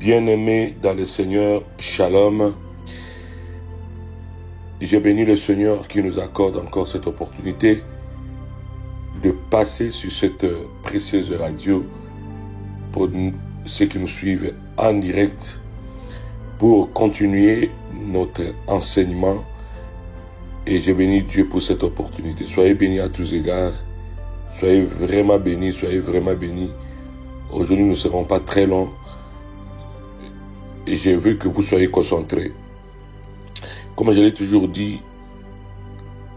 Bien-aimés dans le Seigneur, Shalom. J'ai béni le Seigneur qui nous accorde encore cette opportunité de passer sur cette précieuse radio pour ceux qui nous suivent en direct pour continuer notre enseignement. Et j'ai béni Dieu pour cette opportunité. Soyez bénis à tous égards. Soyez vraiment bénis, soyez vraiment bénis. Aujourd'hui, nous ne serons pas très longs. Et j'ai vu que vous soyez concentrés. Comme je l'ai toujours dit,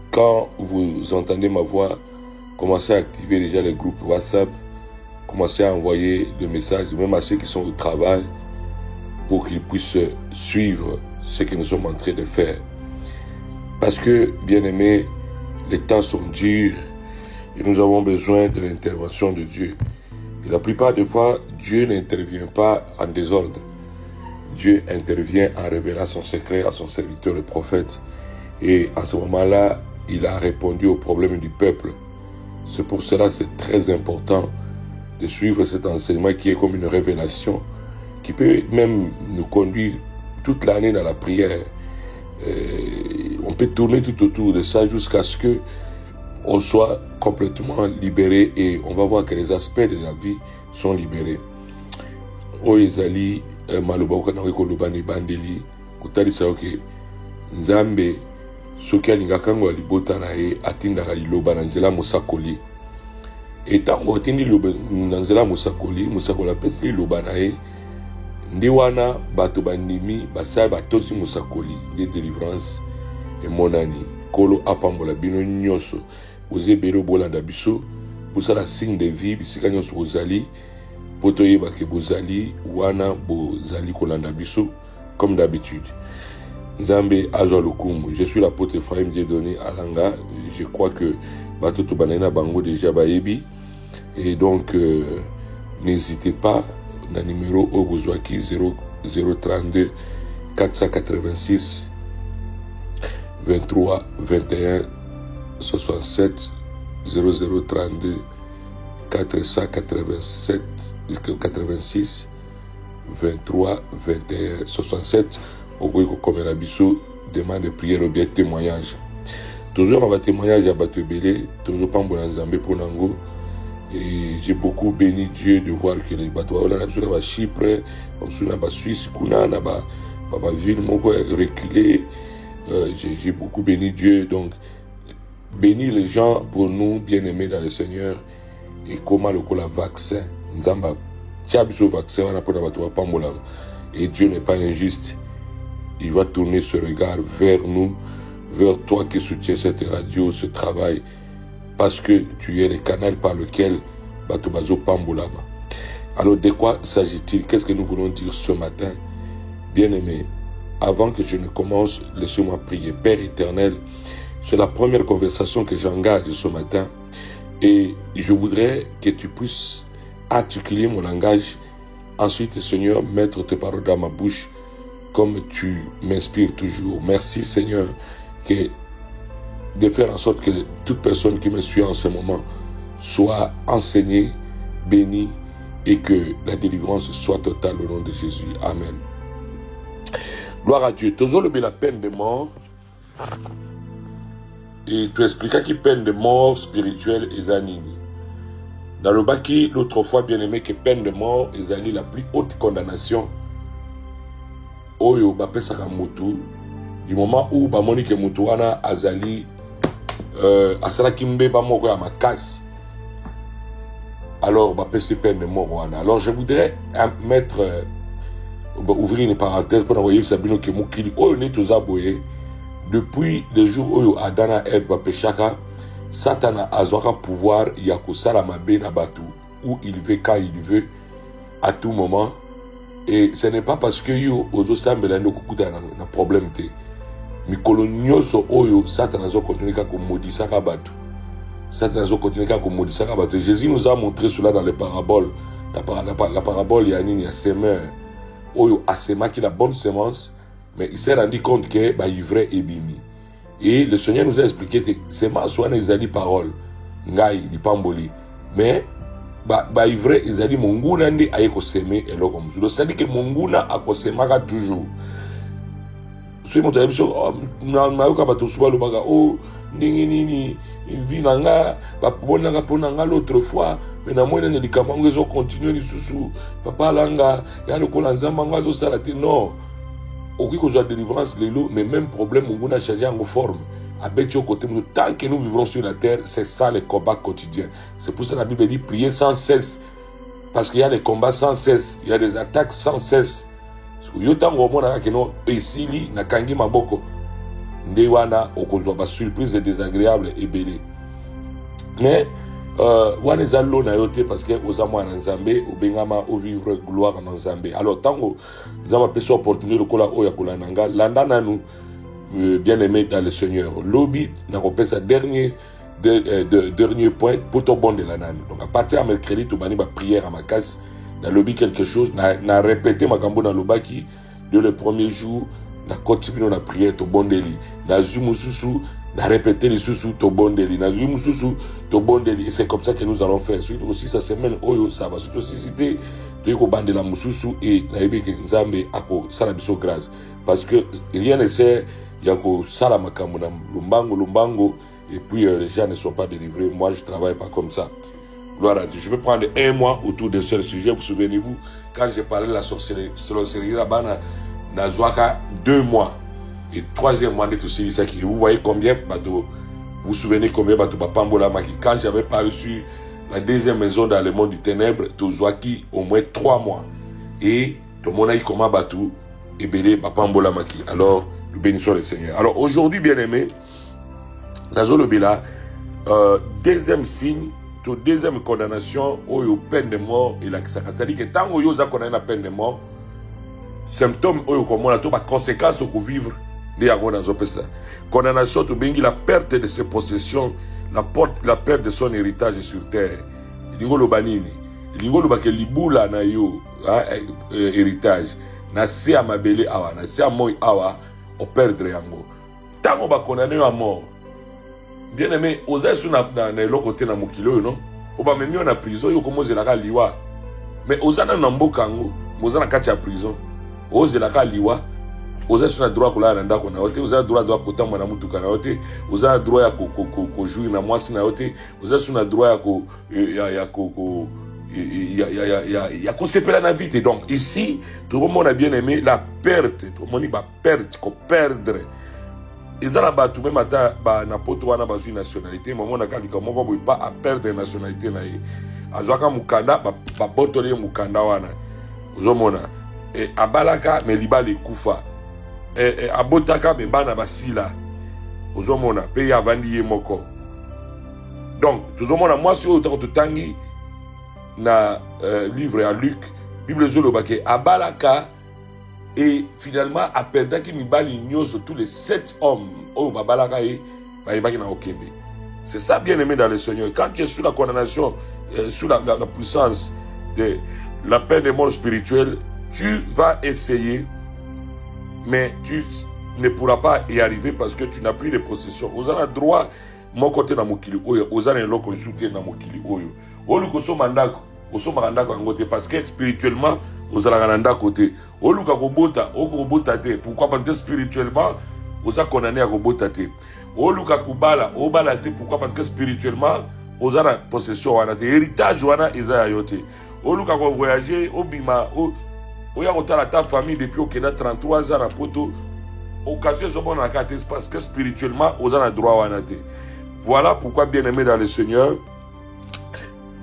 quand vous entendez ma voix, commencez à activer déjà les groupes WhatsApp, commencez à envoyer des messages, même à ceux qui sont au travail, pour qu'ils puissent suivre ce que nous sommes en train de faire. Parce que, bien aimés, les temps sont durs et nous avons besoin de l'intervention de Dieu. Et la plupart des fois, Dieu n'intervient pas en désordre. Dieu intervient en révélant son secret à son serviteur, le prophète. Et à ce moment-là, il a répondu aux problèmes du peuple. C'est pour cela que c'est très important de suivre cet enseignement qui est comme une révélation, qui peut même nous conduire toute l'année dans la prière. On peut tourner tout autour de ça jusqu'à ce que on soit complètement libéré et on va voir que les aspects de la vie sont libérés. Oyezali maloba okana ko lobani bandeli kutalisa oke nzambe soki alingaka ngo libota na ye atindaka liloba na nzela mosakoli etango atindi liloba na nzela mosakoli apesi liloba na ye ndi wana bato bandimi basala batosi mosakoli de délivrance emonani kolo apambola bino nyonso ozebelo bolanda biso bosala signe de vie bisika nyonso bozali poto yeba ke bozali wana bozali kolanda biso comme d'habitude. Nzambe azwa lokumu. Je suis l'apôtre Ephraim Dieudonné Alanga. Je crois que batoto banana bango déjà bayebi et donc n'hésitez pas na numéro obozwaki 032 486 23 21 67 0032 487 86 23 21 67 au comme la biso demande de prière ou bien témoignage. Toujours ma témoignage à Batebele, toujours pas bon Nzambe pour Nango. Et j'ai beaucoup béni Dieu de voir que les bateaux là sur Chypre, sur la Suisse, kuna na ba ville moko reculé. J'ai beaucoup béni Dieu, donc bénis les gens pour nous bien-aimés dans le Seigneur. Et comment le vaccin Nzamba tiabiso vaccin on a pour la pambola et Dieu n'est pas injuste. Il va tourner ce regard vers nous, vers toi qui soutiens cette radio, ce travail, parce que tu es le canal par lequel Batobazo Pambolama. Alors de quoi s'agit-il? Qu'est-ce que nous voulons dire ce matin? Bien-aimés, avant que je ne commence, laissez-moi prier. Père éternel, c'est la première conversation que j'engage ce matin. Et je voudrais que tu puisses articuler mon langage. Ensuite, Seigneur, mettre tes paroles dans ma bouche comme tu m'inspires toujours. Merci, Seigneur, de faire en sorte que toute personne qui me suit en ce moment soit enseignée, bénie et que la délivrance soit totale au nom de Jésus. Amen. Gloire à Dieu. Toujours lever la peine de mort. Et tu expliquas qu'il peine de mort spirituelle et zanini. Dans le baki, l'autre fois, bien aimé, que peine de mort est la plus haute condamnation. Oyo, bapé sakamutu. Du moment où, Monique Moutouana, Azali, Asala Kimbe, Bamoko, Amakas. Alors, bapé c'est peine de mort. Alors, je voudrais mettre, ouvrir une parenthèse pour envoyer Sabino Kemoukili. Oh, on est tous aboyés. Depuis le jour où Adana Eve Bapeshaka, Satan a un pouvoir, Yakosala Mabe Nabatu, où il veut, quand il veut, à tout moment. Et ce n'est pas parce que yo ozo sambelano kukuta na problème te. Mikolo nyoso oyo Satan a continué à maudire batu. Satan a continué à maudire batu. Jésus nous a montré cela dans les paraboles. La parabole il y a semeur oyo asema qui la bonne semence. Mais il s'est rendu compte que ivraie et bimi. Et le Seigneur nous a expliqué que c'est ma soin les parole. Ngai, di pamboli. Mais ba ivre ezali monguna nde aye ko semer eloko mususu. C'est-à-dire que monguna akosemaka toujours. Soki moto ayebi so nayoka bato suba lobaka o ndenge nini vi na nga babonaka mpo na nga l'autre fois me namoni nani likambo yango ezokontinue lisusu papa alanga ya lokola nzambe yango azosala te. Non, okoki kozwa délivrance lelo mais même problème monguna achange yango forme abeti yo côté moto. Tant que nous vivrons sur la terre, c'est ça le combat quotidien. C'est pour ça que la Bible dit prier sans cesse, parce qu'il y a des combats sans cesse, il y a des attaques sans cesse. Yo tango omona que non esili na kangi maboko nde wana okozwa ba surprise désagréable ebele. Mais wana ezalo na yote parce que ozamwa na Nzambe obengama au vivre gloire na Nzambe. Alors tango nzamba pesa opportunité lokola oya kolananga landa nanu bien aimé dans le Seigneur. Lobby n'a pas sa dernier point pour ton bon de la nane. Donc à partir de mercredi tu bani ba prière à ma casse. Dans lobby quelque chose n'a répété ma cambo dans le baki de le premier jour n'a continué la prière to bon deli. N'a zumususu n'a répété les sous to bon deli. N'a zumususu to bon deli. Et c'est comme ça que nous allons faire. Surtout aussi cette semaine oyo ça va surtout si c'était de ko bande la mususu et na yebi que Nzambe ako sala biso grâce parce que rien ne sert yako sala makambo na lumbango et puis les gens ne sont pas délivrés. Moi je travaille pas comme ça. Gloire à Dieu. Je vais prendre un mois autour d'un seul sujet. Vous souvenez-vous quand j'ai parlé de la sorcellerie là-bas na Zouaka 2 mois et 3e mois d'être aussi ça qui vous voyez combien bateau vous souvenez combien bateau Pambola Maki quand j'avais paru sur la 2e maison dans le monde du ténèbre to Zouaki au moins 3 mois et tout le monde a eu comment bateau et belé Pambola Maki. Alors nous bénissons le Seigneur. Alors aujourd'hui bien aimé dans le Bila deuxième signe, deuxième condamnation au peine de mort et la c'est-à-dire que tant que vous avez la peine de mort symptôme au comment la conséquence au vivre des agona zopesa condamnation to bengi la perte de ses possessions la perte de son héritage sur terre lingolo banini lingolo ba ke libula na yo héritage na se amabele awa na se amoy awa o perdre yango tango ba condamné à mort. Bien aimé, osa sous na côté na mukilo non. Oba memi na prison yo komo zelaka liwa. Mais osa na mboka ngo, moza na kati ya prison. Oza la liwa. Osa sous na droit ko la nda ko na hote, osa droit kotamba na mutuka na hote, osa droit ya ko jouer na mwasi na hote, osa sous na droit ya ko sepela na vie. Donc ici, tout le monde a bien aimé la perte, tout le monde va perdre, ko perdre. Ils ont battu même à n'importe où une nationalité, mais on a dit qu'on ne peut pas perdre la nationalité. Azwaka mukanda, babotole mukanda wana. Uzomona. Et abalaka me liba le kufa. Et abotaka me bana basila. Uzomona. Pe ya vandi moko. Donc, uzomona moi si au tangi na livre à Luc, Bible zolo bake abalaka. Et finalement, après qu'il m'a sur tous les 7 hommes, c'est ça bien aimé dans le Seigneur. Quand tu es sous la condamnation, sous la puissance de la peine de mort spirituelle, tu vas essayer, mais tu ne pourras pas y arriver parce que tu n'as plus de possession. Vous avez le droit, mon côté dans mon kili, vous avez le droit de soutien dans mon kili. Parce que spirituellement, vous allez rendre à côté. Pourquoi? Parce que spirituellement, vous êtes condamné à robota. Pourquoi? Parce que spirituellement, vous avez la possession. Héritage, vous avez ayoté. Vous avez voyagé, vous avez ta famille depuis 33 ans. Occasion, parce que spirituellement, vous avez le droit. Voilà pourquoi, bien aimé dans le Seigneur,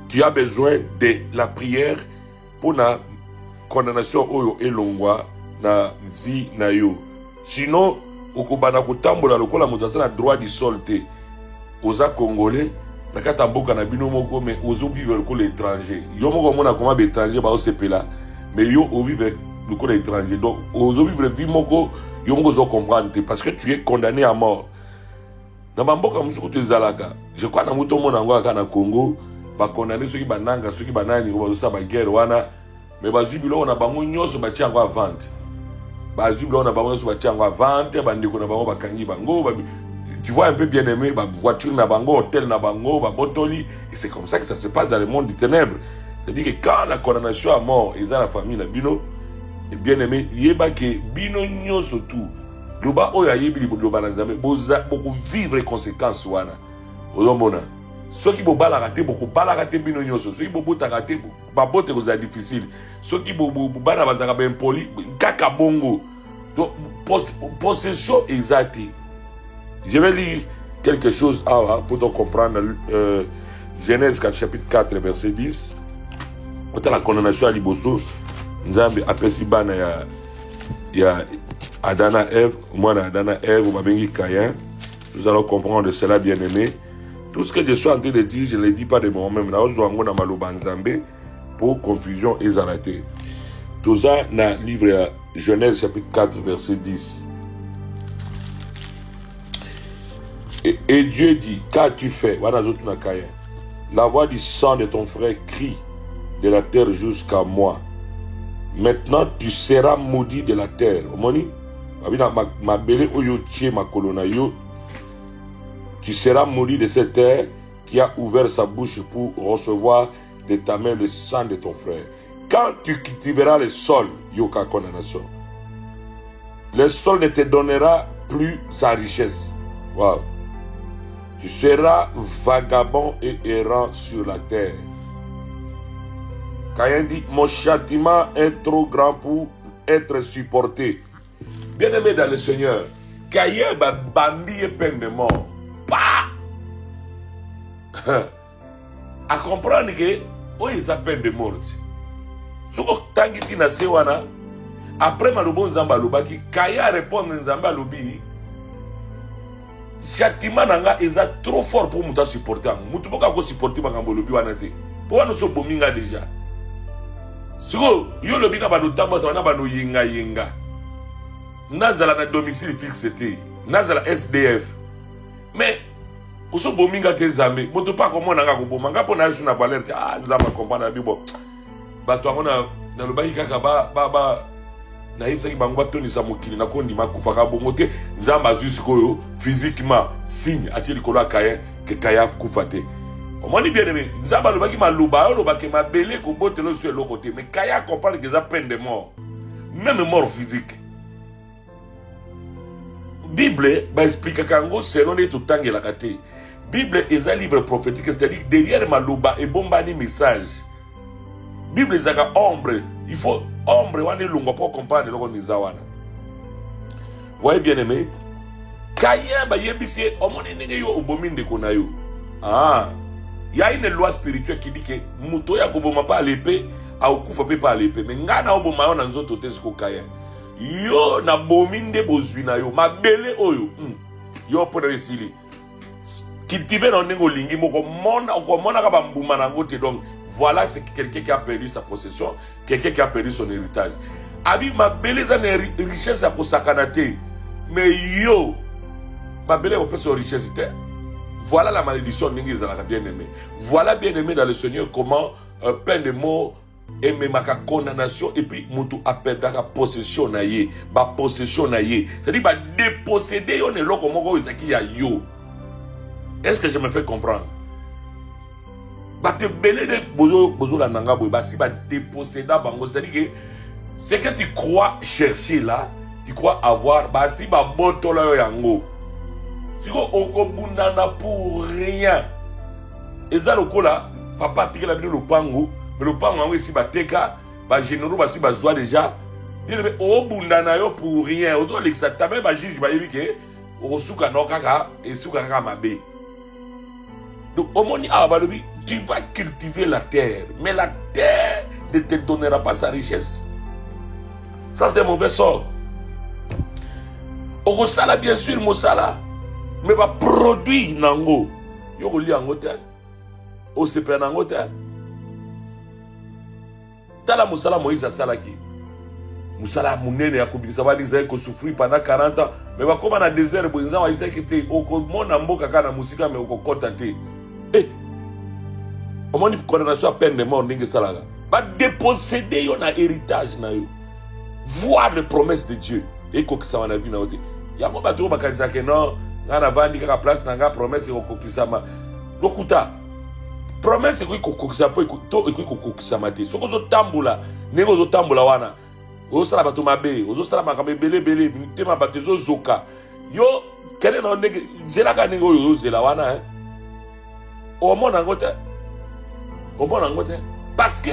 tu as besoin de la prière pour la condamnation oyo elongwa na vie na yo. Sinon, okobana kotambola lokola moto azala droit du sol te. Oza congolais, nakata mboka na bino moko mais ozo vivre lokola étranger. Yo moko mona koma be étranger ba osepela, mais yo o vivre lokola étranger. Donc ozo vivre vie moko yo moko zo comprendre te parce que tu es condamné à mort. Na mboka musuku te zalaka. Je crois na muto mona ngo aka na Congo. Ba condamné ceux qui bananga ceux qui banani ko bazo sa ba guerre wana mais bazwi bilo na bango nyoso ba tiango à vente bazwi bilo na bango nyoso ba tiango à vente bandeko na bango bakangi bango tu vois un peu bien aimé, voiture na bango, hôtel na bango, botoli. Et c'est comme ça que ça se passe dans le monde du ténèbres. C'est-à-dire que quand la condamnation à mort est dans la famille, la bino, et bien aimé, il y a que bino nyo surtout. Loba oya yebi loba na nzambe, beaucoup vivre les conséquences wana. Ozomona. Ceux qui vont balagater, beaucoup balagater bino nyo, ceux qui vont boutagater, babote c'est difficile. Ceux qui vont bana bazaka ben poli, kaka bongo. Donc possession exacte. Je vais lire quelque chose pour te comprendre. Genèse chapitre 4, verset 10. Quand la condamnation à Liboso, Nzambe apesi bana ya Adana Ève, moi Adana Ève, ou bengi Caïn. Nous allons comprendre de cela, bien aimé. Tout ce que je suis en train de dire, je ne le dis pas de moi-même. Pour confusion et zaraté. Tout ça dans le livre Genèse chapitre 4, verset 10. Et Dieu dit, qu'as-tu fait? La voix du sang de ton frère crie de la terre jusqu'à moi. Maintenant, tu seras maudit de la terre. Tu seras maudit de cette terre qui a ouvert sa bouche pour recevoir de ta main le sang de ton frère. Quand tu cultiveras le sol, yoka condamnation, le sol ne te donnera plus sa richesse. Wow. Tu seras vagabond et errant sur la terre. Caïn dit, mon châtiment est trop grand pour être supporté. Bien-aimé dans le Seigneur, Caïn va bandir peine de mort. Pas à comprendre que oh, ils ont peine de mort. Si vous avez na sewana, après malobon nzamba lobaki, Caïn répond nzamba lobi. Châtiment nanga est trop fort pour nous supporter. Nous ne pouvons pas supporter makambo lobi wana te. Pour nous so bominga déjà. Si vous yo lobi na bano tamba na bano yenga yenga. Nazala na domicile fixe te. Nazala SDF. Mais oso bominga te nzambe, moto pa comment nanga ko bomanga po na yesu na valeur te. Ah nzamba comprendre bibo. Bato ngona na lobaki kaka ba na yebisaki bango batonisa mokili na kondima kufaka bongo te nzambe azwi sikoyo physiquement signe atie likolo ya Caïn ke Caïn kufa te. Omoni bien aimé, nzambe alobaki maloba olobaki mabele kobotela so eloko te, mais Caïn comprendre que eza peine de mort, même mort physique. Bible ba explique kango selon les totangelaka te. Bible est un livre prophétique, c'est-à-dire derrière maloba et bombani message. Bible est un ombre, il faut ombre wane lungo pour comprendre le nizawana. Voyez bien aimé, Caïn ba yebisi omoni nenge yo obominde konayo. Ah, il y a une loi spirituelle qui dit que muto ya koboma pas à l'épée, a okufa pe pas à l'épée, mais ngana oboma yo na nzoto te ko Caïn. Yo na bominde bozwina yo mabele oyo. Yo pona esili. Cultiver dans nengo lingi moko mona ka bambuma na ngote donc voilà c'est quelqu'un qui a perdu sa possession, quelqu'un qui a perdu son héritage. Abi mabele za na richesse ya kosakana te. Mais yo mabele ko pesa richesse te. Voilà la malédiction ningi za la bien aimé. Voilà bien aimé dans le Seigneur comment peine de mort et même ma condamnation et puis mutu a perdu la possession na ye, ba possession na ye. C'est-à-dire ba déposséder on est là comme moko ezaki ya yo. Est-ce que je me fais comprendre? Bah te belé de bozo la nanga boy, bah si bah déposséder bango, c'est-à-dire que ce que tu crois chercher là, tu crois avoir, bah si bah botola yango. Si on okobundana pour rien. Et ça le là, papa tire la vidéo le pango, mais le pango ici bah teka, bah généraux bah si bah zoa déjà. Dire mais obundana yo pour rien. Auto l'exactement bah juge bah yébi que osuka no kaka et suka kaka mabe. Donc, tu vas cultiver la terre, mais la terre ne te donnera pas sa richesse. Ça, c'est un mauvais sort. Au sala, bien sûr, mon sala, mais va produire nango. Yo li en hôtel. Au CP en hôtel. Tala musala Moïse sala qui. Musala munene ya kubisa ba Israël ko souffrir pendant 40 ans, mais va comme dans désert bonza wa Israël qui était au mona mboka kana musika mais au kota te. Eh, au moment de condamnation à peine de mort, n'ingue salaga. Va déposséder yon héritage na yo. Voir les promesses de Dieu. Et quoi que ça va na vie na ote. Ya mo ba to ba kanisa ke non, Ngana vandi kaka place nanga promesse kokokisama. Lokuta. Promesse kokokisa po kokokisama te. Soko zo tambula, nego zo tambula wana. Ozo sala bato mabe, ozo sala makambe belé tema bato zo zoka. Yo kene na nege zelaka nego yo zela wana hein. Au monde en côté. Au monde en côté. Parce que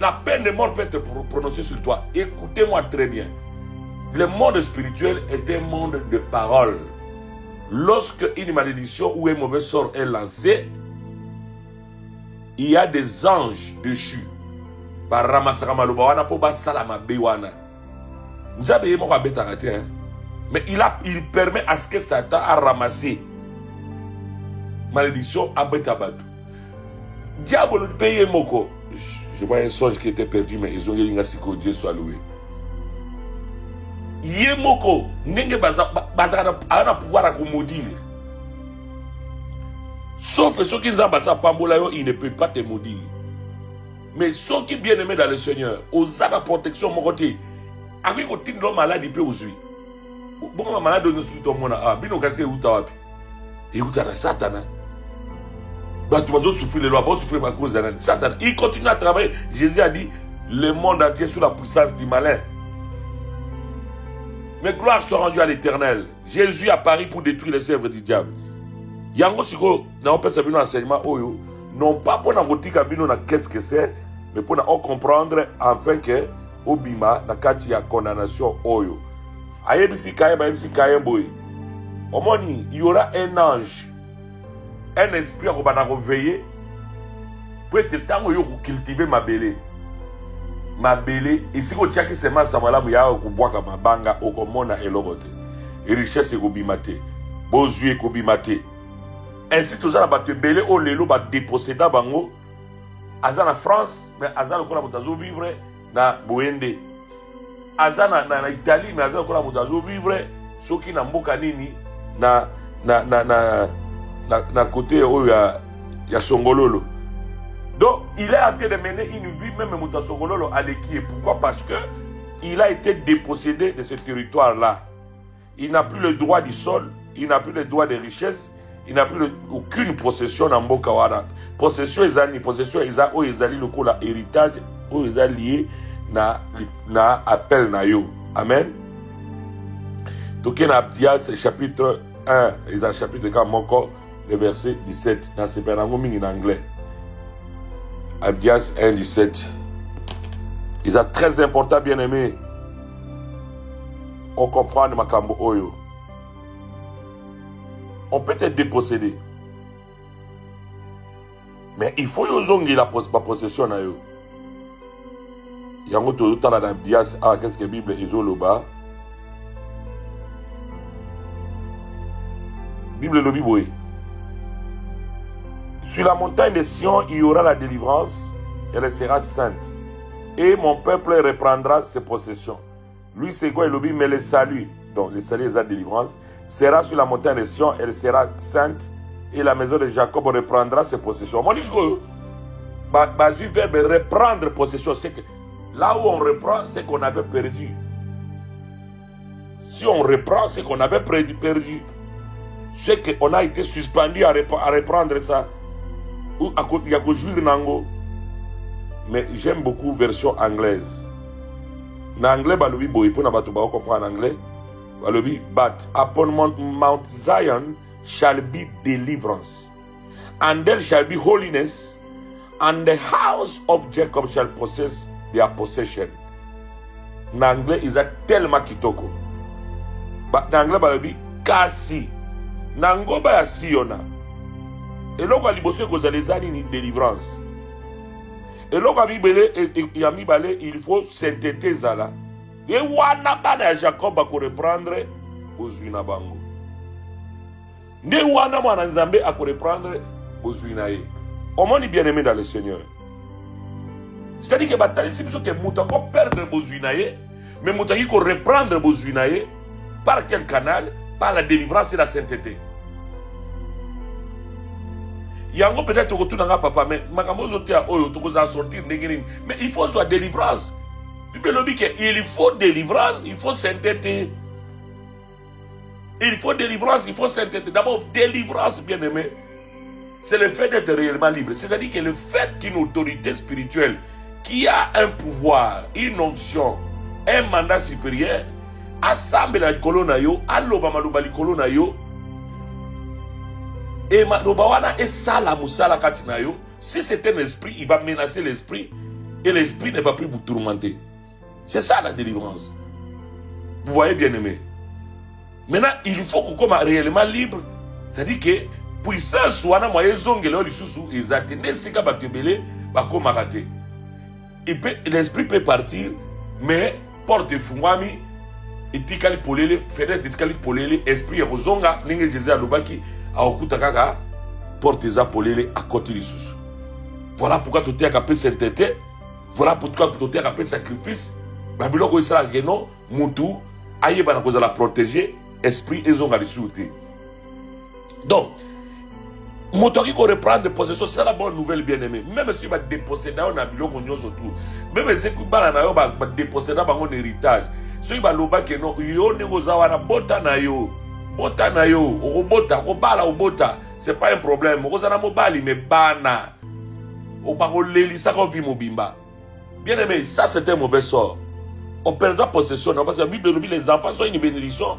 la peine de mort peut être prononcée sur toi. Écoutez-moi très bien. Le monde spirituel est un monde de parole. Lorsque une malédiction ou un mauvais sort est lancé, il y a des anges déchus. Par Ramasakamaluba wana po ba salama bewana. Nzabe yemo kwa beta kate hein. Mais il permet à ce que Satan a ramassé malédiction à Betabadou. Diable paye moko. Je vois un songe qui était perdu, mais ils ont dit que Dieu soit loué. Yemoko, nenge a pouvoir à maudire. Sauf ceux qui ont basa pambola, il ne peut pas te maudire. Mais ceux qui bien aimés dans le Seigneur, aux la protection, mon côté, avec côté de malade, il peut aujourd'hui. Bon, malade, nous sommes dans mon âme. Bino cassé ou tawapi. Et où t'as Satan? Tu vas souffrir les lois, vas souffrir à cause de Satan. Il continue à travailler. Jésus a dit, le monde entier sous la puissance du malin. Mais gloire soit rendue à l'Éternel. Jésus a pari pour détruire les œuvres du diable. Yango siko, n'a pas savoir enseignement oyo, non pas pour na voter kabino na qu'est-ce que c'est, mais pour na comprendre afin que obima na kati ya condamnation oyo. Ayebisi kaye boy. Omoni, il y aura un ange. Un esprit qui va veiller pour être le temps où vous cultivez ma belé. Ma belé, et si vous avez dit que c'est ma samala, vous avez dit ma banga, au commona et l'obote. Et richesse est kobimate. Bozu est kobimate. Ainsi, tout ça, la belé, au lelo, va déposséder bango. Aza na France, mais aza le kola moutazo vivre na Boende. Aza na Italie, mais aza le kola moutazo vivre. Soki na mboka nini na côté où il y a Songololo. Donc, il est en train de mener une vie, même Mouta Songololo, à l'équipe. Pourquoi? Parce que il a été dépossédé de ce territoire-là. Il n'a plus le droit du sol, il n'a plus le droit des richesses, il n'a plus aucune possession dans Mbokawara. Possession, ils ont le coup héritage, où ils ont lié na appel na yo. Amen. Donc, il y a Abdias, chapitre 1, ils ont chapitre 4, Moko. Le verset 17, dans ce pérangomi en anglais. Abdias 1, 17. Il est très important, bien aimé. On comprend le Makambo Oyo. On peut être dépossédé. Mais il faut y la possession. Il y a un autre temps dans Abdias, qu'est-ce que la Bible est là-bas? Bible le Bible. Sur la montagne de Sion, il y aura la délivrance, elle sera sainte. Et mon peuple reprendra ses possessions. Lui, c'est quoi, il dit, mais le salut, donc le salut et la délivrance, sera sur la montagne de Sion, elle sera sainte, et la maison de Jacob reprendra ses possessions. Mon discours, verbe reprendre possession, c'est que là où on reprend, c'est qu'on avait perdu. Si on reprend, c'est qu'on avait perdu. C'est qu'on a été suspendu à reprendre ça. Il y a que jouir nango. Mais j'aime beaucoup la version anglaise. En anglais, balobi boy pour n'abattre pas comprendre en anglais. Balobi, but upon Mount Zion shall be deliverance, and there shall be holiness, and the house of Jacob shall possess their possession. En anglais, ils ont tellement kitoko. En anglais, balobi kasi. Nango ba ya Siona. Et là, il délivrance. Et là, il faut synthétiser ça. Et wana Jacob va reprendre aux Unabango. Ne wana mwana Nzambe à reprendre aux Unaye. Au moins, bien aimé dans le Seigneur. C'est-à-dire que bataille, c'est que Mouta peut perdre aux Unaye, mais Mouta peut reprendre aux Unaye par quel canal? Par la délivrance et la sainteté. Yango peut-être que tu n'as pas, mais il faut soit délivrance. Il faut délivrance, il faut sainteté. Il faut délivrance, il faut sainteté. D'abord, délivrance, bien-aimé, c'est le fait d'être réellement libre. C'est-à-dire que le fait qu'une autorité spirituelle qui a un pouvoir, une onction, un mandat supérieur, assemble la colonne yo, aloba maluba li colonne yo, et maluba wana et sala musala katina yo. Si c'est un esprit, il va menacer l'esprit et l'esprit ne va plus vous tourmenter. C'est ça la délivrance. Vous voyez, bien aimé. Maintenant, il faut qu'on soit réellement libre. C'est-à-dire que puissance wana moye zongelo lisusu ezate nesika batebele bakoma raté. L'esprit peut partir, mais porte fungwami etikali polele, fenêtre etikali polele, esprit ya kozonga ninge Jésus alobaki aokuta kaka porte za polele à côté lisusu. Voilà pourquoi tout est appelé sainteté. Voilà pourquoi tout est appelé sacrifice. Babiloko isala geno mutu ayeba na kozala protéger esprit ezonga lisusu. Donc motori qu'on reprend de possession, c'est la bonne nouvelle, bien aimé. Même si on va déposséder, on a biloko nyonso tout. Même si on va déposséder un héritage. Si on va loba que non, yo ne gozawana bota na yo, obota, obala obota, c'est pas un problème. Ozana mobali mais bana, obaroleli ça qu'on vit mobimba. Bien aimé, ça c'est un mauvais sort. On perdra possession parce que la Bible dit les enfants sont une bénédiction.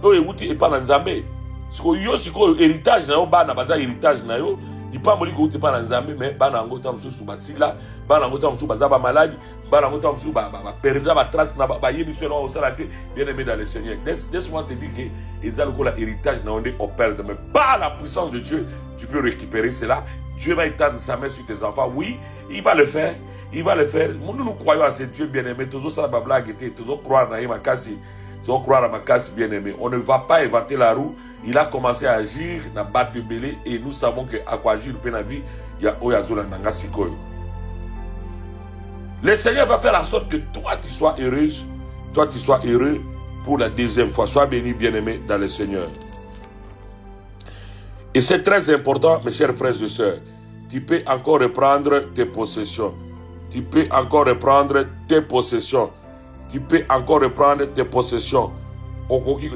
Eux et pas dans Zambé. Si yo siko héritage na yo bana baza héritage na yo il pas moli ko te pas na Nzambe mais bana ngota msusu basila bana ngota msusu baza ba malade bana ngota msusu ba perdre ba trace na ba yebi so na osalate bien aimé dans le Seigneur. Laisse-moi te dire que ezali ko la héritage na onde on perd mais par la puissance de Dieu tu peux récupérer cela. Dieu va étendre sa main sur tes enfants. Oui, il va le faire. Il va le faire. Nous croyons à ce Dieu bien aimé. Toujours ça la blague était toujours croire na Makasi. Donc, croire à ma casse bien aimé. On ne va pas inventer la roue. Il a commencé à agir dans le bas de Belé et nous savons qu'à quoi agir dans la vie, il y a Oyazola Nanga Sikoyo. Le Seigneur va faire en sorte que toi tu sois heureuse, toi tu sois heureux pour la deuxième fois. Sois béni, bien aimé, dans le Seigneur. Et c'est très important, mes chers frères et sœurs. Tu peux encore reprendre tes possessions. Tu peux encore reprendre tes possessions. Tu peux encore reprendre tes possessions.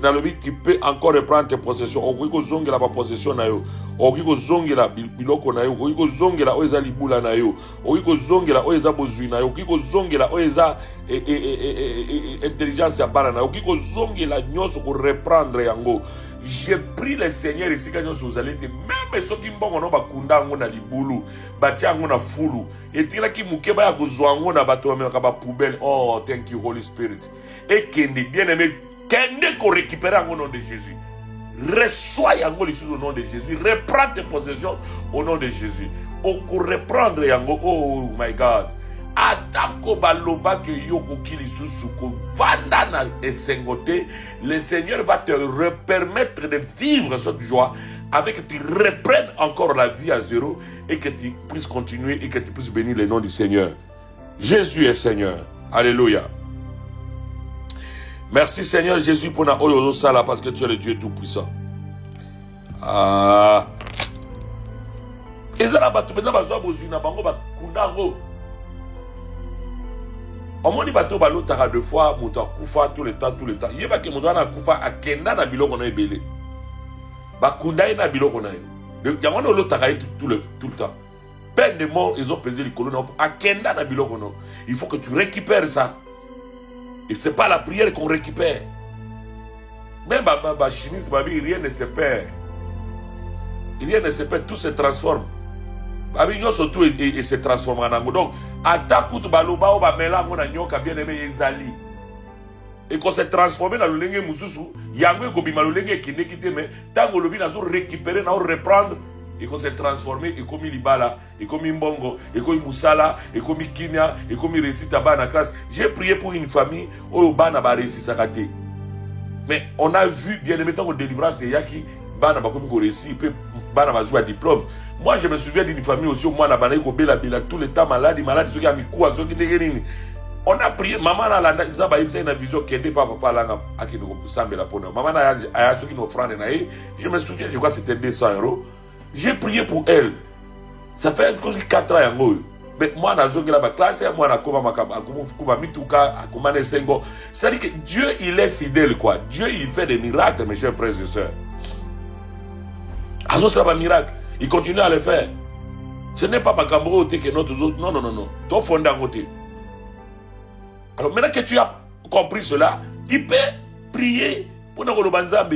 Dans le but, tu peux encore reprendre tes possessions. Okiko zongela ba possession na yo. Okiko zongela biloko na yo. Okiko zongela oeza libula na yo. Okiko zongela oeza bozui na yo. Okiko zongela oeza intelligence ya bana na yo. Okiko zongela nyonso ko reprendre yango. J'ai pris le Seigneur ici quand vous allez te même ceux qui mbongo no bakunda ngo na libulu batia ngo na fulu et puis là qui mukeba ya kozwa ngo na bato ba ba poubelle. Oh thank you Holy Spirit. Et kende bien aimé kende ko récupérer au nom de Jésus. Reçois yango au nom de Jésus. Reprends tes possessions au nom de Jésus. Au reprendre yango. Oh my God. Atako baloba que yoko kili susuko vandana esengote, le Seigneur va te permettre de vivre cette joie avec que tu reprennes encore la vie à zéro et que tu puisses continuer et que tu puisses bénir le nom du Seigneur. Jésus est Seigneur. Alléluia. Merci Seigneur Jésus pour na oyo sala parce que tu es le Dieu tout-puissant. Ah. Ezala batu pena bazwa bozuna bango bakundango. On dit bateau balotaka deux fois, moto akufa tout le temps. Yeba ke moto na akufa akenda na biloko na ebele. Bakunda na biloko na yo. Yango no lotaka tout le temps. Peine de mort, ils ont pesé les colonnes akenda na biloko no. Il faut que tu récupères ça. Et c'est pas la prière qu'on récupère. Même ba chimiste babi rien ne se perd. Rien ne se perd, tout se transforme. Babi nyo surtout et se transforme en ango. Donc Atakutu baloba oba melango na nyoka bien aimé ezali. Et qu'on s'est transformé dans le lenge mususu, yango ekobima le lenge kinde kite mais tango lobi na zo récupérer na reprendre et qu'on s'est transformé et comme libala et comme mbongo et comme musala et comme kinya et comme récita bana classe. J'ai prié pour une famille au bana ba réussir kate. Mais on a vu bien aimé tango délivrance yaki bana ba comme ko réussir peut bana ba jouer diplôme. Moi, je me souviens d'une famille aussi, au moins, tout le temps malade, ceux qui ont mis quoi, ceux qui ont on a prié, maman a la vision qui n'est pas papa là, qui nous semble la bonne. Maman a ceux qui nous offrent, je me souviens, je crois que c'était 200 €. J'ai prié pour elle. Ça fait 4 ans, Mais moi, dans la classe, moi, c'est-à-dire que Dieu, il est fidèle, quoi. Dieu, il fait des miracles, mes chers frères et sœurs. Alors, c'est un miracle. Il continue à le faire. Ce n'est pas Macambro que notre autres. Non, non, non, non. Ton fondant côté. Alors, maintenant que tu as compris cela, tu peux prier pour nous le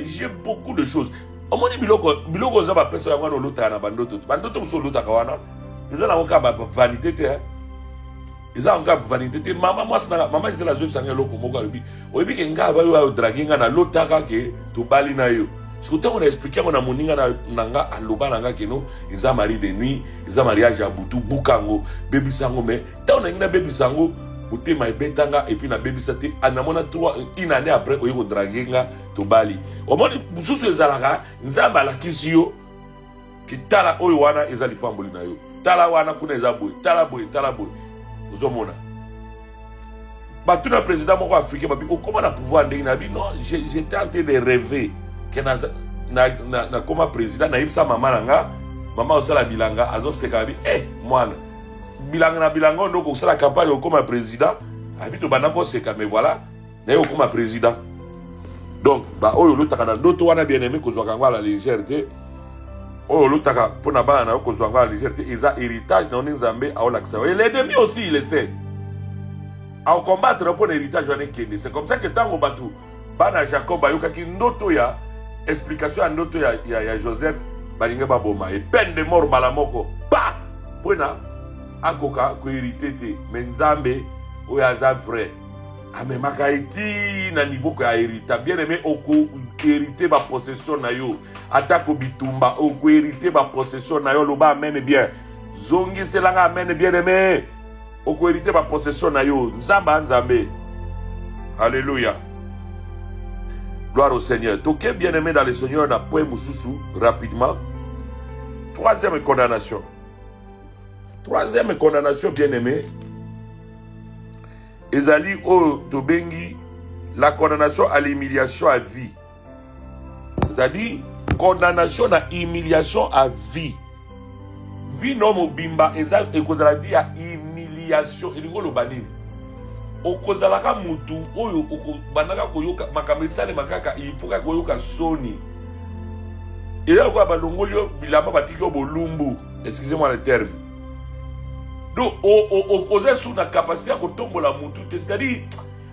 j'ai beaucoup de choses. Au moins, biloko za ba pesa yango no lota na bandoto. Bandoto so lota kawana. Nous avons encore vanité. Ils ont encore vanité. Maman, moi, maman, je la joue sans loko moko lubi. Oyebi ke nga va yo draginga na lota ka ke to bali na yo. Je vous ai expliqué qu'on a moninga nanga aloba nanga keno. Ils ont marié de nuit. Ils ont mariage à Boutou, Bukango, Baby Sango. Mais tant on a une Baby Sango. Bouté ma betanga et puis na baby sate anamona une année après oyo dragenga to bali au moins mususu ezalaka nzamba la kisio kitala oyo wana ezali pamboli na yo tala wana kuna ezaboy tala boy uzomona batuna président moko africain babi okoma na pouvoir ndenge na bi non j'étais en train de rêver que na koma président na ibsa mama nanga mama osala bilanga azo seka bi mwana bilanga ndo ko sala campagne comme président habito banako seka mais voilà na comme président donc ba oyo lutaka na ndoto wana bien aimé ko zwaka ngwa la légèreté oyo lutaka pona bana na ko zwaka la légèreté eza héritage na nzambe a olakisa et les demi aussi il le sait à combattre pour l'héritage wana kende c'est comme ça que tango batu bana Jacob ayokaki ndoto ya explication ya ndoto ya Joseph balinga baboma et peine de mort balamoko pa pona akoka ko hérité te mais nzambe oyo aza vrai amemaka eti na niveau ko hérita bien aimé oko hérité ba possession na yo atako bitumba oko hérité ba possession na yo loba amen bien zongi selanga amen bien aimé oko hérité ba possession na yo nzambe alléluia gloire au Seigneur. Toké bien aimé dans le Seigneur na point mususu rapidement. Troisième condamnation bien aimé. Ezali o tobengi la condamnation à l'humiliation à vie. C'est-à-dire condamnation à humiliation à vie. Vie non mobimba ezali ekozala vie à humiliation elingolo banini. Okozalaka mutu oyo banaka koyoka makamesale makaka il faut ka koyoka soni. Et là quoi balongolio bilamba batikyo bolumbu. Excusez-moi le terme. Donc oser sous la capacité à kotombola mutu, c'est-à-dire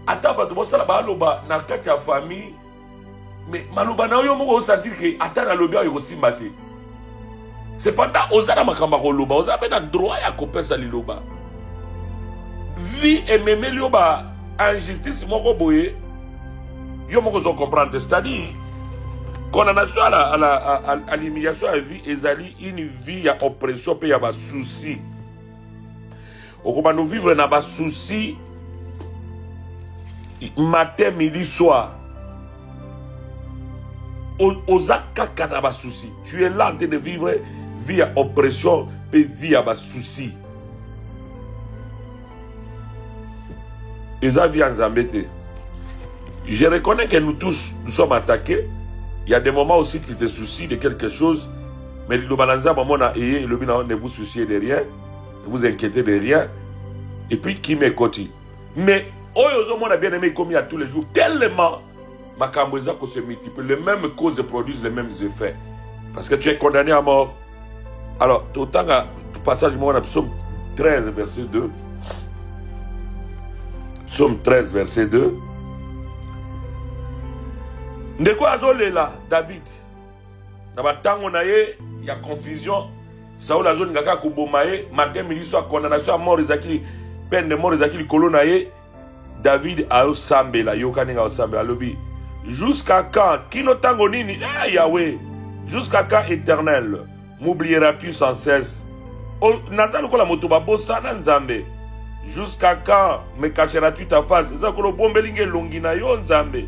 ata bato bosala baloba na kati ya famille mais maloba na yo moko sentir que ata na lobi yo kosimba te. Cependant ozala makamba ko loba, ozala pe na droit ya kopesa liloba. Vie et même lioba injustice moko boye yo moko zo comprendre, c'est-à-dire condamnation à l'humiliation à vie ezali une vie ya oppression pe ya ba souci. Okoba nous vivre na ba souci matin midi soir. Ozaka na ba souci. Tu es là en train de vivre vie à oppression et vie à ba souci. Eza vie en zambete. Je reconnais que nous tous nous sommes attaqués. Il y a des moments aussi qui te soucient de quelque chose, mais le balanza maman et le bina ne vous souciez de rien, ne vous inquiétez de rien. Et puis qui m'écoute. Mais oyo mon a bien aimé comme il y a tous les jours tellement ma camboisa que se multiplie, les mêmes causes produisent les mêmes effets. Parce que tu es condamné à mort. Alors, autant que passage moi Psaume 13 verset 2. Psaume 13 verset 2. Ndeko azolela David. Na batango na ye il y a confusion. Saoul azoni ngaka kuboma ye matin midi soir condamnation à mort ezakili peine de mort ezakili kolona ye. David a osambela yokani nga osambela lobi jusqu'à quand kino tango nini Yahweh jusqu'à quand éternel m'oublieras-tu sans cesse nazalo kola moto babosana nzambe jusqu'à quand me cacheras-tu ta face ezakolo bombelinge longi na yo nzambe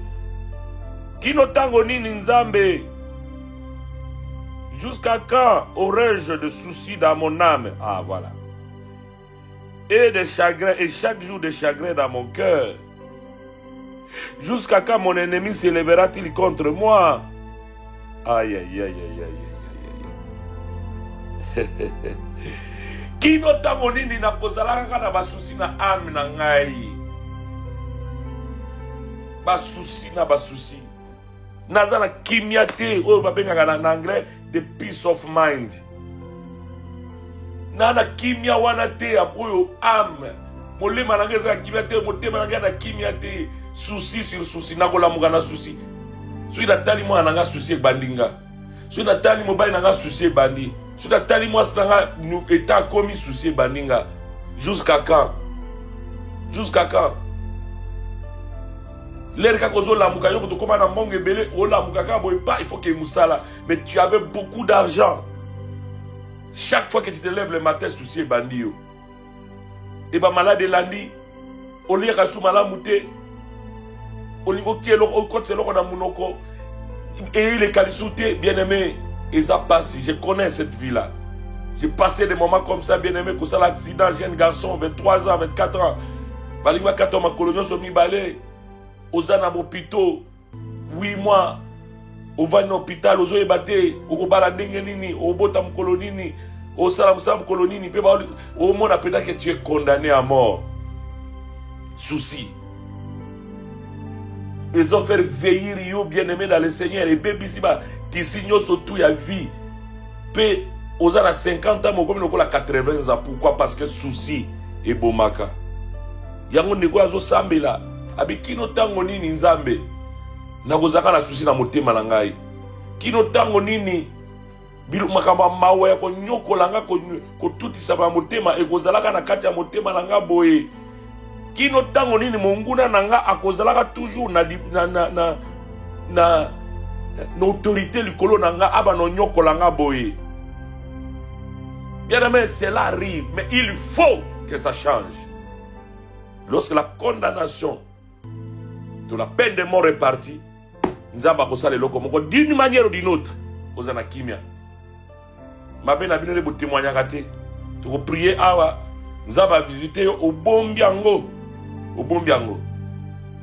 kino tango nini nzambe jusqu'à quand aurais-je de soucis dans mon âme? Ah voilà. Et de chagrin, et chaque jour de chagrin dans mon cœur. Jusqu'à quand mon ennemi s'élèvera-t-il contre moi? Aïe, aïe, aïe, aïe, aïe, aïe, aïe. Kino tango nini na kozalaka na basusi na âme na ngai. Basusi na basusi. Naza na kimia te, oyo babengaka na anglais, the peace of mind. Na kimia wana te, oyo âme. Molema na ngai eza kimia te, motema na ngai na kimia te. Souci sur souci, nakolamuka na souci. Soki natali mwana na nga souci ebandinga. Soki natali mobali na nga souci ebandi. Soki natali mwasi na nga état komi souci ebandinga. Jusqu'à quand? Jusqu'à quand? L'air kaka ozolamuka yo to koma na mbongo ebele olamuka kaka boye pas il faut que musala. Mais tu avais beaucoup d'argent. Chaque fois que tu te lèves le matin souci ebandi yo. Et ba malade elandi oliaka sou malamu te. Et les calisoutés, bien aimé, ils ont passé. Je connais cette vie-là. J'ai passé des moments comme ça, bien aimé, que ça l'accident, jeune garçon, 23 ans, 24 ans. Balima 4 ans, ma colonie, sont mis balé. Aux an à l'hôpital, 8 mois. Au van hôpital, aux oeufs battés, au balandingenini, au botam colonini, au salam colonini, au monde appelle que tu es condamné à mort. Souci. Ils ont fait veiller yo bien aimé dans le Seigneur. Et bébé si ba ti signaux surtout ya vie. Pe aux à 50 ans comme nous la 80 ans. Pourquoi? Parce que souci et bomaka. Yango ndeko azo sambela. Abi kino tango nini nzambe. Na kozaka na souci na motema na ngai. Kino tango nini bilu makamba mawe ko nyoko langa ko tuti sa motema e kozalaka na kati ya motema na nga boye. Kino tango nini monguna nanga akozalaka toujours na autorité likolo nanga aba no nyoko langa boye. Bien aimé, cela arrive, mais il faut que ça change. Lorsque la condamnation de la peine de mort est partie, nzamba kosala loko moko d'une manière ou d'une autre, ozana kimia. Mabe na bino le témoignage te. Tu ko prier awa, nzamba visiter au bombiango. Au bombiango.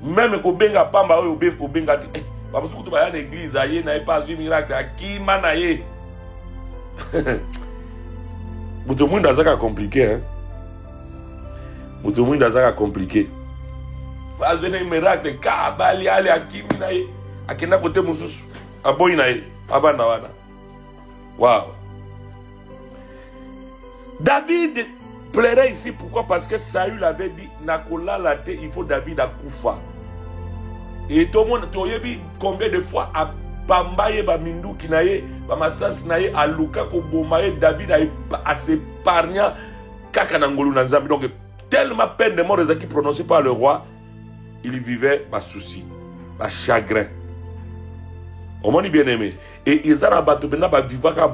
Même ko benga pamba o benga te. Ba suku to ba ya na église aye na pas vu miracle akima na ye. Mutu mwinda azaka compliqué hein. Mutu mwinda azaka compliqué. Pas vu na miracle ka bali ale akimi na ye. Akenda kote mususu aboyi na ye abana wana. Wow. David plairait ici, pourquoi? Parce que Saül avait dit Nakola late, il faut David à Koufa. Et tout le monde, tu as vu combien de fois à Bambaye, Bamindu, Kinaye, Bamasas, Naye, à Luka, Kobomaye, David à s'épargner, Kakanangolu Nanzambi. Donc, tellement peine de mort qui prononcée par le roi, il vivait par souci, par chagrin. On m'a dit bien aimé. Et ils ont abattu, maintenant, vivre à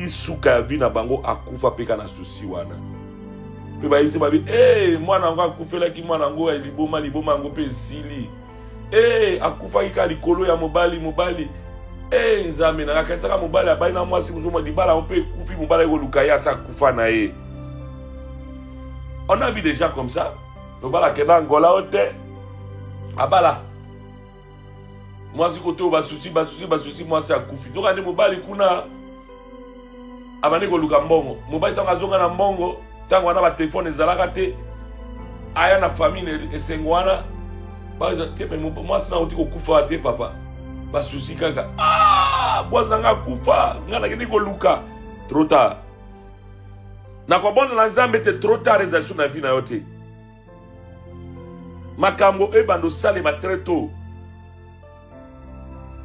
Souka vina bango akufa peka na souci wana. Pe ba yisi ba bi moi na ngo akufela ki mwana ngo liboma ngo pe sili. Akufa ki ka likolo ya mobali. Nzambe na kanisa ka mobali abai na mwasi muzoma dibala on pe kufi mobali ko lukaya sa kufa na ye. On a vu des gens comme ça. Mobala ke na ngola ote. Abala. Mwasi kote o ba souci mwasi akufi. Donc ane mobali kuna abane ko luka mbongo mobali tango azonga na mbongo tango wana ba telefone ezalaka te aya na famille esengo wana ba te me mwasi na otiko kufa te papa ba susi kaka mwasi na nga kufa nga na kende ko luka trop tard na ko bona na nzambe te trop tard ezali na vie na yo te makambo ebando salema très tôt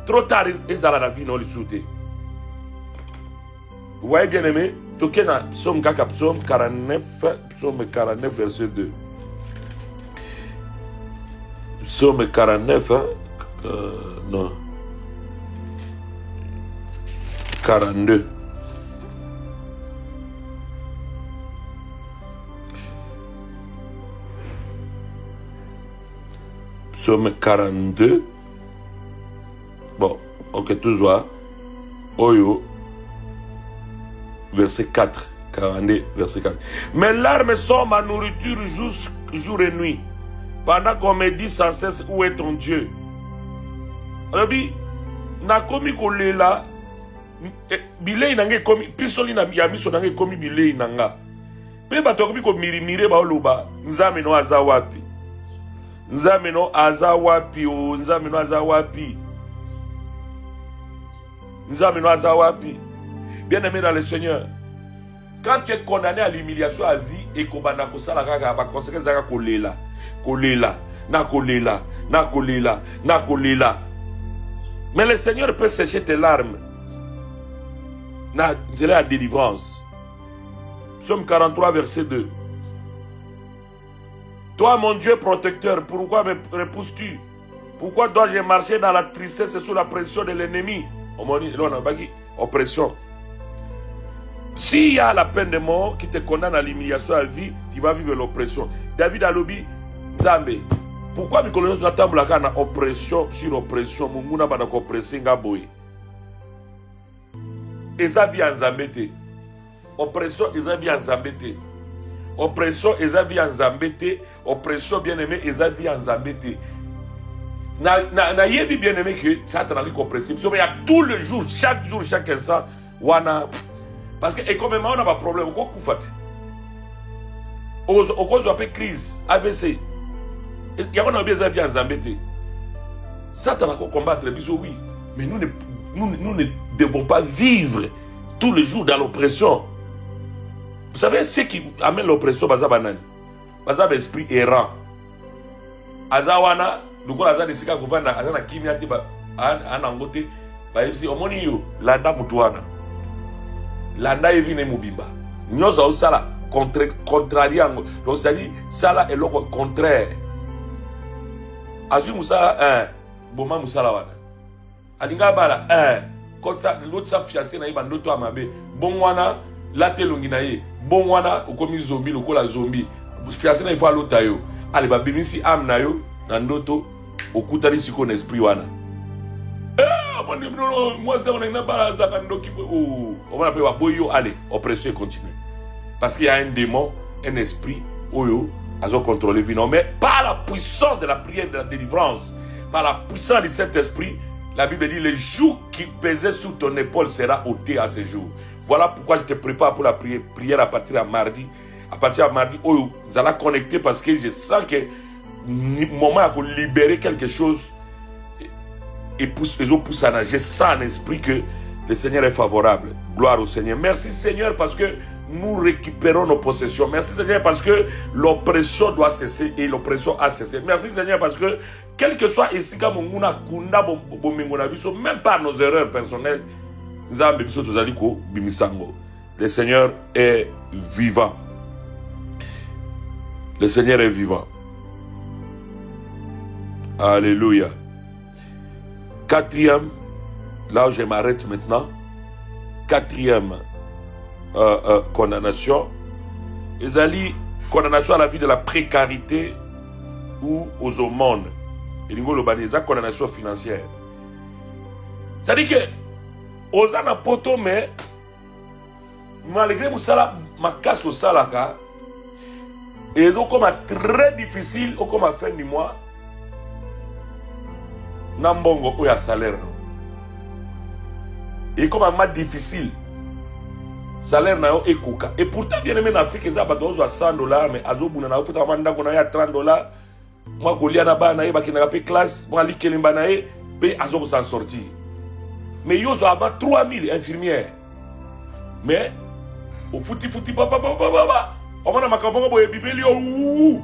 trop tard ezala na vie na lisu te. Vous voyez bien aimé, Tokena, psaume 49, psaume 49, verset 2. Psaume 49, hein? Non. 42. Psaume 42. Bon, ok, toujours. Oyo. Verset 4. 42, verset 4. Mes larmes sont ma nourriture jour et nuit. Pendant qu'on me dit sans cesse où est ton Dieu. Alors, na komi kolela bilei nange komi pisoli na yamiso nange komi bilei nanga. Pe bato komi ko mirimire ba oloba nzambe no aza wapi. Nzambe no aza wapi o nzambe no aza wapi. Nzambe no aza wapi. Bien-aimé dans le Seigneur, quand tu es condamné à l'humiliation à vie et qu'on va nakosala kaka ba conséquence zaka kolela, kolela, na kolela, na kolela, na kolela. Mais le Seigneur peut sécher tes larmes. C'est la délivrance. Psaume 43, verset 2. Toi, mon Dieu protecteur, pourquoi me repousses-tu? Pourquoi dois-je marcher dans la tristesse et sous la pression de l'ennemi? Oppression. S'il y a la peine de mort qui te condamne à l'humiliation à vie, tu vas vivre l'oppression. David Alobi, Zambé. Pourquoi Mikolo Natamblaka na oppression sur oppression? Munguna banako oppressé ngaboy. Eza vie en Zambété. Oppression, eza vie en Zambété. Oppression, eza vie en Zambété. Oppression, bien-aimé, eza vie en Zambété. Na yebi bien-aimé que ça t'a rendu oppressé. Mais il y a tout le jour, chaque instant, wana. Parce que, et comme on a un problème, on a on cause de crise, ABC. Il y a un bien en Zambété. Ça t'a rendu combattre, oui. Mais nous ne devons pas vivre tous les jours dans l'oppression. Vous savez, ce qui amène l'oppression, c'est un esprit errant. Azawana, nous avons des sika gouverne, azana kimia tiba, anangote, si omoni yo, landa mutuana. Landa evine mubimba. Nyoza osala, contrariant. Donc, c'est-à-dire, sala est le contraire. Azu musala, boma musala wana. Alinga bala, l'autre sa fiancé na iba ndoto amabe. Bon wana, la te longina ye. Bon wana, ukomi zombie, ukola zombie. Fiancé na ifa l'autre yo. Ale ba bimisi am na yo, na ndoto, okutari siko na esprit wana. Moi, ça, on n'a pas la on va appeler Boyo, allez, oppression continue. Parce qu'il y a un démon, un esprit, Oyo, à contrôler vie. Mais par la puissance de la prière de la délivrance, par la puissance de cet esprit, la Bible dit le joug qui pesait sur ton épaule sera ôté à ce jour. Voilà pourquoi je te prépare pour la prière à partir de mardi. À partir de mardi, Oyo, vous allez connecter parce que je sens que le moment de libérer quelque chose. Et pousse à nager. Je sens en esprit que le Seigneur est favorable. Gloire au Seigneur. Merci Seigneur parce que nous récupérons nos possessions. Merci Seigneur parce que l'oppression doit cesser et l'oppression a cessé. Merci Seigneur parce que quel que soit ici, même par nos erreurs personnelles, le Seigneur est vivant. Le Seigneur est vivant. Alléluia. Quatrième, là où je m'arrête maintenant, quatrième condamnation, ils condamnation à la vie de la précarité ou aux aumônes. Et niveau le condamnation financière. C'est-à-dire que, aux anapoto, mais malgré ma casse au salaka, ils ont comme très difficile, ou comme à fin du mois, Nambongo ou ya salaire. Et comme un match difficile, salaire na yo ekoka. Et pourtant, bien aimé en Afrique, ils ont besoin de $100, mais azo buna na futa manda kona ya $30. Moi, kolia na ba na ye bakina pe classe, moi li kelimba na ye, pe azo s'en sortir. Mais yo so aba 3000 infirmières. Mais au fouti papa. On va makambo boye bibeli ou.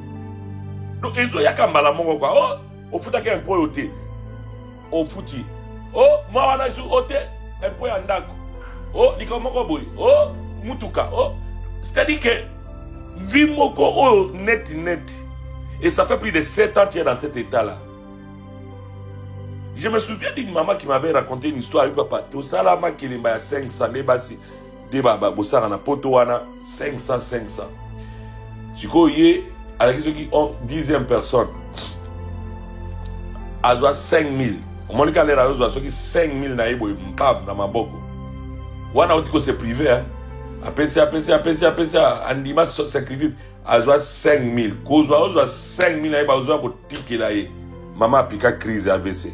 Donc ils ont yakamba mongo quoi. Oh, au futa ke un point yoté. Au fouti. Oh, moi on a sur hôtel, un point en dago. Oh, likamoko boy. Oh, mutuka. Oh, c'est-à-dire que vimoko oh net. Et ça fait plus de 7 ans que tu es dans cet état-là. Je me souviens d'une maman qui m'avait raconté une histoire avec papa. Tout ça là, ma qui est 500 de baba bossara na poto wana 500. Je crois avec ceux qui ont 10e personne. Azwa 5000. Monika lera azwa ceux qui 5000 na ibo mpab na maboko. Wana otiko c'est privé hein. Apesa andima sacrifice azwa 5000. Kozwa azwa 5000 na iba azwa ko tikela ye. Maman pika crise AVC.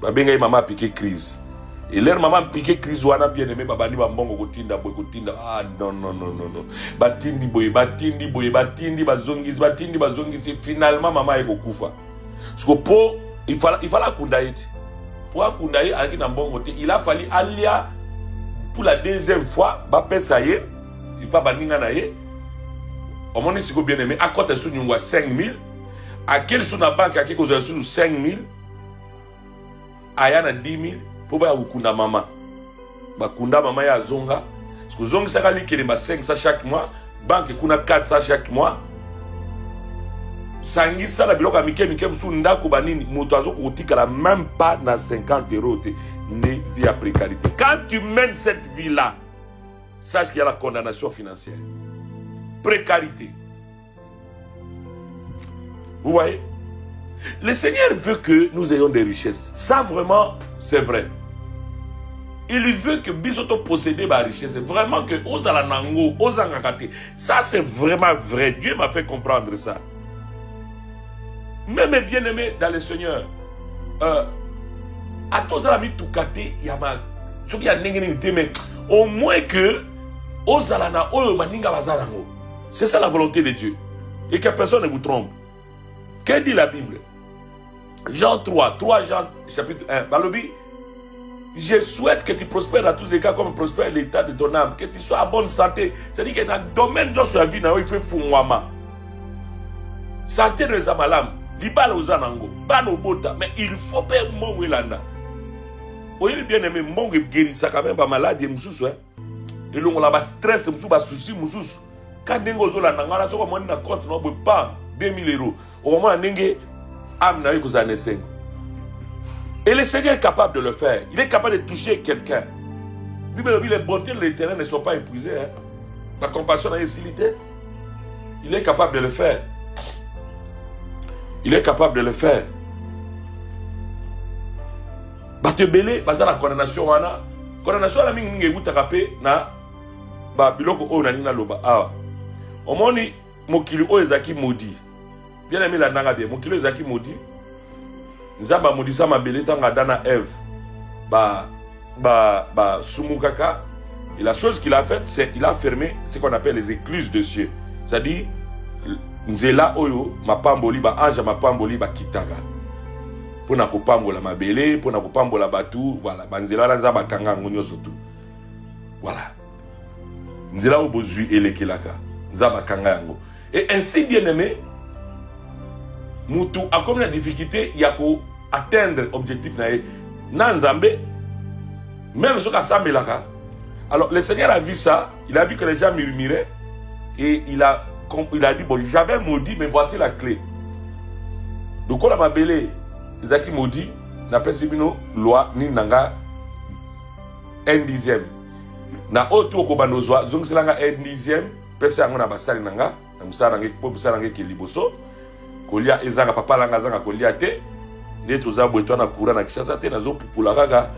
Babenga maman piqué crise. Et leur maman piqué crise wana bien aimé babani bambongo kotinda boy kotinda. Ah non non non non non. Batindi boy batindi bazongisi finalement maman eko kufa. Parce que pour il fallait kundaït. Pour kundaït avec na mbongo te, il a fallu alia pour la deuxième fois ba pesa ye, il pas baninga na ye. Au moins c'est bien aimé à côté sous nyungwa 5000 à quel sous na banque à quel cause sous 5000 aya na 10000 pour ba ukunda mama. Ba kunda mama ya zonga. Parce que zonga ça kali kele ba 500 chaque mois, banque kuna 400 chaque mois. Sangisa la biloko mike msu ndako banini moto azoko kotikala même pas na 50 € te ne vie à précarité. Quand tu mènes cette vie là, sache qu'il y a la condamnation financière. Précarité. Vous voyez? Le Seigneur veut que nous ayons des richesses. Ça vraiment, c'est vrai. Il veut que bisoto posséder ma richesse. Vraiment que osala nango, osangakate. Ça c'est vraiment vrai. Dieu m'a fait comprendre ça. Même bien aimé dans le Seigneur. À tous les amis tout caté, il y a ma, il y a mais au moins que osala oyo maninga bazalango. C'est ça la volonté de Dieu. Et que personne ne vous trompe. Que dit la Bible? Jean 3 Jean chapitre 1. Balobi, je souhaite que tu prospères à tous les cas comme prospère l'état de ton âme. Que tu sois en bonne santé. C'est-à-dire que dans le domaine de sa vie, il fait pour moi. Santé de Zamalam. Libala aux anango. Bano bota. Mais il faut pas mon landa. Vous bien aimé, mon guéri ça quand même pas malade. Et l'on a pas stress, pas souci, quand vous avez un compte, vous n'avez pas 2000 €. Au moment où vous avez un et le Seigneur est capable de le faire. Il est capable de toucher quelqu'un. Les bontés de l'Éternel ne sont pas épuisées. Hein. La compassion est facilité. Il est capable de le faire. Il est capable de le faire. Batebele, baza la condamnation wana. Condamnation la mingi nge tapé na ba biloko o na nina loba. Ah. Omoni mokili o ezaki maudit. Bien aimé la nanga bien. Mokili ezaki maudit. Nzaba maudit ma belé tanga dana Ève. Ba sumukaka. Et la chose qu'il a faite, c'est qu'il a fermé ce qu'on appelle les écluses de cieux. C'est-à-dire nzela oyo mapamboli ba ange mapamboli ba kitaka. Pona kopambola mabele, pona kopambola batu, voilà, banzela la nzaba kanga ngonyo surtout. Voilà. Nzela o bozui elekelaka, nzaba kanga yango. Et ainsi bien aimé, mutu a comme la difficulté yako atteindre objectif na nzambe même ce qu'a sambelaka. Alors le Seigneur a vu ça, il a vu que les gens murmuraient et il a dit bon, j'avais maudit mais voici la clé. Donc on a mabelé Zaki maudit, n'a pas sibino loi ni nanga 1/10. Na auto ko banozwa zong selanga 1/10, pesa ngona basali nanga, na musala nge po musala nge ke liboso. Kolia ezanga papa langa zanga kolia te. Neto za bwetwa na kura na kishasa te nazo pupula kaka.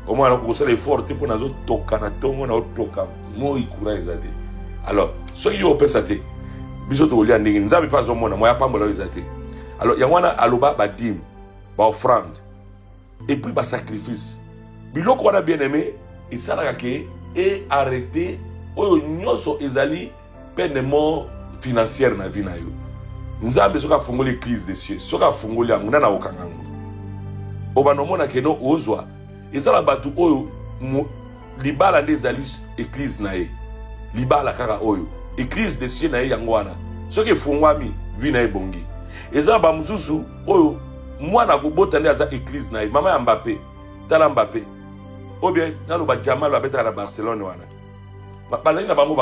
Comment alors ko sala effort te po nazo toka na tongo na toka mo ikura ezate. Alors, so yo pesa te. Bisoto kolia ndingi nzabe pa zo mona moya pambola ezate. Alors yangwana aloba badim. Ba offrande et puis ba sacrifice biloko wana bien aimé et ça la ke et arrêter oyo nyoso ezali penement financière na vie na yo nzambe soka fungoli crise de cieux soka fungoli yango na okangango obano mona keno ozwa ezala batu oyo libala ndezali église na ye libala kaka oyo église de cieux na ye yango wana soki fungwami vie na ebongi ezala ba mususu oyo moi na kobota nde aza église na ye mama ya Mbappé tala Mbappé ou bien naloba Jamal abetaka na Barcelone wana bazali na bango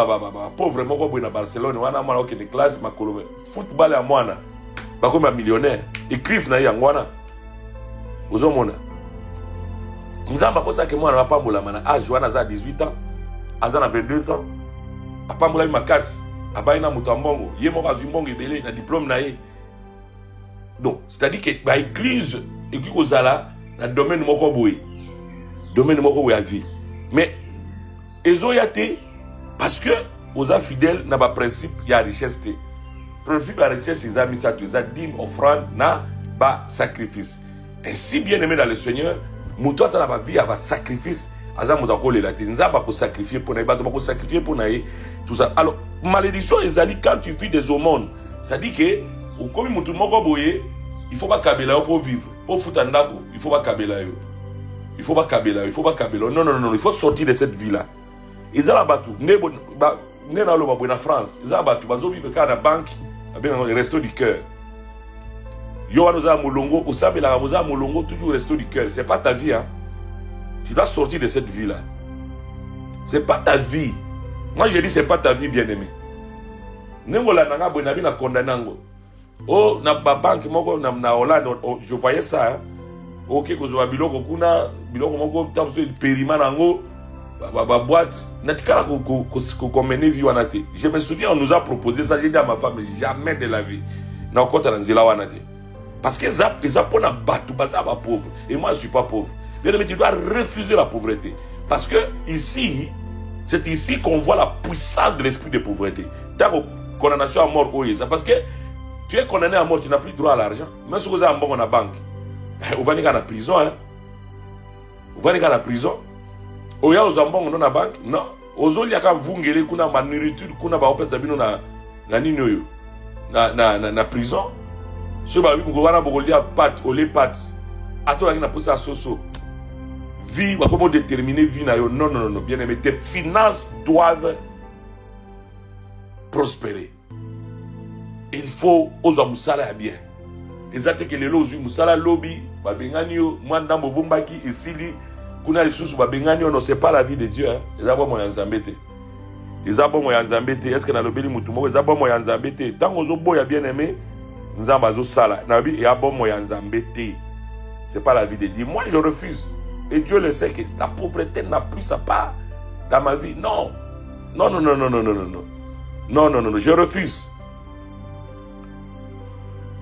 pauvre moko boye na Barcelone wana mwana okende classe makolo football ya mwana bakomi ba millionnaire église na ye yango wana ozomona nzambe akosaki mwana apambolama na age wana aza 18 ans aza na 22 ans apambolami makasi abai na moto ya mbongo ye moko azwi mbongo ebele na diplôme na ye. Donc, c'est-à-dire que l'église, l'église aux ala, dans le domaine moko boy, domaine moko boy à vie. Mais ils ont été parce que aux fidèles n'a pas principe, il y a richesse. Principe la richesse, ils ont mis ça, ils ont dîme, offrande, n'a pas sacrifice. Ainsi bien aimé dans le Seigneur, Muto ça la vie va sacrifice aza muto ko le latin nzamba ko sacrifier pour na ba ko sacrifier pour na tout ça. Alors malédiction ezali quand tu vis des aumônes, ça dit que comme muto moko boye, il faut pas kabela pour vivre. Pour foutre ndako, il faut pas kabela yo. Il faut pas kabela, il faut pas kabela. Non non non, il faut sortir de cette vie là. Ezala batu ne na lo ba na France, ezala batu bazo vivre ka na banque, bien le resto du cœur. Yo anoza molongo, osabela moza molongo toujours resto du cœur, c'est pas ta vie hein. Tu dois sortir de cette vie là. C'est pas ta vie. Moi je dis c'est pas ta vie bien-aimé. Nengola nanga bonabi na kondanango. Oh na ba banque moko na Hollande, je voyais ça hein. OK kozwa biloko kuna, biloko moko tamso perima nango ba boîte natikala ko mener vie wana te. Je me souviens on nous a proposé ça, j'ai dit à ma femme jamais de la vie. Na okota na nzela wana te. Parce que les Japonais battent, pauvre. Et moi, je ne suis pas pauvre. Bien aimé, tu dois refuser la pauvreté. Parce que ici, c'est ici qu'on voit la puissance de l'esprit de pauvreté. Tu as une condamnation à mort, parce que tu es condamné à mort, tu n'as plus droit à l'argent. Même si vous avez un bon en banque, vous allez à la prison. Hein? Vous allez à la prison. Vous avez un bon dans la banque. Non. Vous allez à vungere, kuna ma nourriture, kuna ba opes dabino na ninoyo. Na prison. Si vous avez un pâte, au lait pâte, attends, il y a poussé à soso. Vie, comment déterminer vie na yo? Non, non, non, bien aimé. Tes finances doivent prospérer. Il faut aux musala bien. Exactement que les lois musala lobby, babenganio, moi dans mon bombaki et fili, kuna les sous babenganio, non c'est pas la vie de Dieu. Les abos moyens zambete. Les abos moyens zambete. Est-ce que dans le béni mutumo, les abos moyens zambete. Tant aux oboya bien aimé. C'est pas la vie de Dieu. Moi je refuse. Et Dieu le sait que la pauvreté n'a plus sa part dans ma vie. Non. Non, non, non, non, non, non, non, non. Non, non, non, je refuse.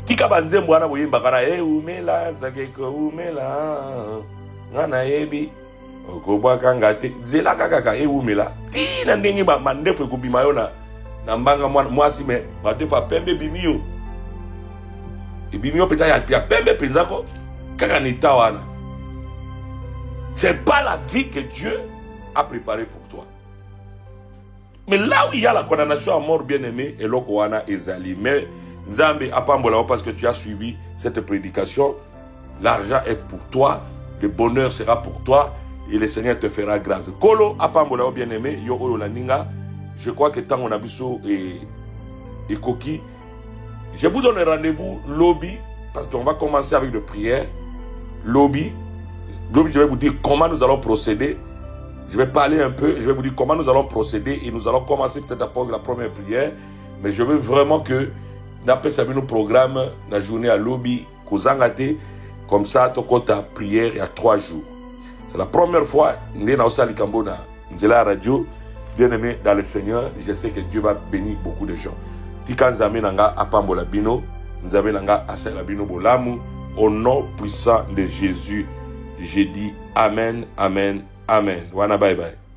Tika banze mwana boye mbakara umela zakeko umela ngana yebi okobwa kangate zela kaka umela tina ndenge ba mandefu ekubima yona na mbanga mwasi me batefa pembe bimio. Et bien, c'est pas la vie que Dieu a préparée pour toi. Mais là où il y a la condamnation à mort, bien aimé, et l'Okoana Ezali. Mais Zambé Apambola, parce que tu as suivi cette prédication, l'argent est pour toi, le bonheur sera pour toi, et le Seigneur te fera grâce. Kolo Apambola, bien aimé, Yo Olo Laninga, je crois que tant on a vu et Koki. Je vous donne rendez-vous lobby, parce qu'on va commencer avec des prières. Lobby, je vais vous dire comment nous allons procéder. Je vais parler un peu, je vais vous dire comment nous allons procéder et nous allons commencer peut-être après la première prière. Mais je veux vraiment que d'après ça, nos programmes, la journée à lobby, comme ça, tu as ta prière il y a 3 jours. C'est la première fois, nous sommes la radio, bien aimé dans le Seigneur. Je sais que Dieu va bénir beaucoup de gens. Tika nzambe nanga apambola bino, nzambe nanga asala bino bolamu, au nom puissant de Jésus, j'ai dit Amen, Amen, Amen. Wana bye bye.